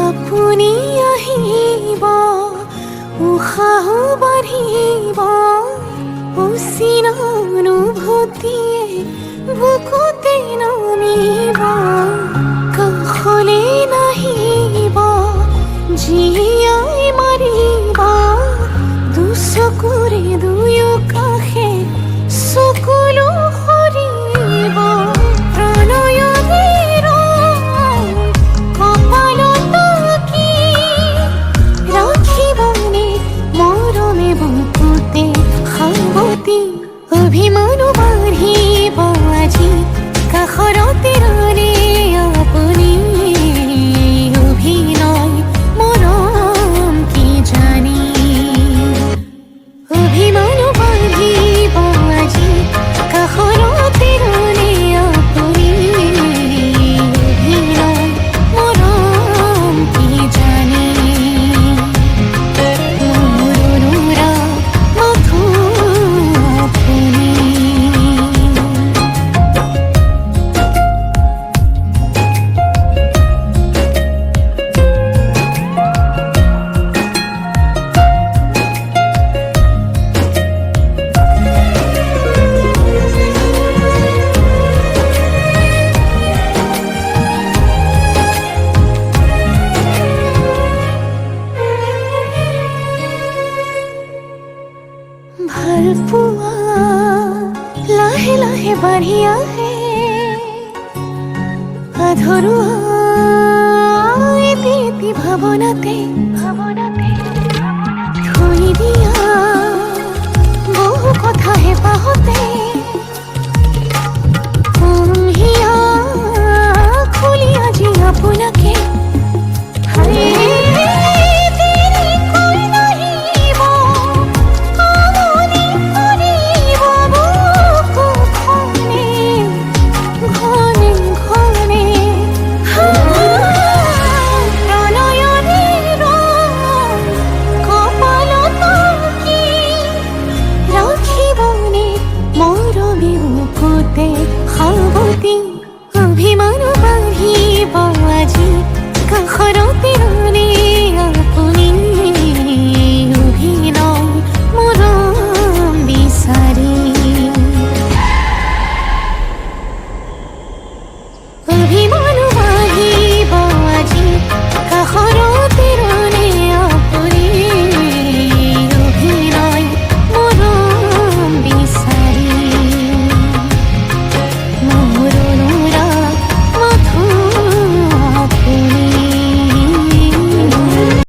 আপুনি আহিব, উশাহ বাঢ়িব, অচিন অনুভূতিয়ে বুকুতে নামিব, কাষলে নাহিব, জীয়াই মাৰিব, দুচকুৰে দুয়ো কাষে চকুলো সৰিব, প্ৰণয়ৰ কপালত কি ৰাখিবনে মৰমে বুকুতে সাৱটি, অভিমানো বাঢ়িব আজি কাষৰতে ৰ'লে আপুনি, অভিনয় মৰম কি জানি, অভিমানো বাঢ়িব আজি কাষৰতে ৰ'লে আপুনি, অভিনয় মৰম কি জানি, মোৰ অনুৰাগ মাথো আপুনি। ভাল পোৱা লাহে লাহে বাঢ়ি আহে, আধৰুৱা এটি এটি ভাৱনাতে থৈ দিয়া বহু কথা হেঁপাহতে।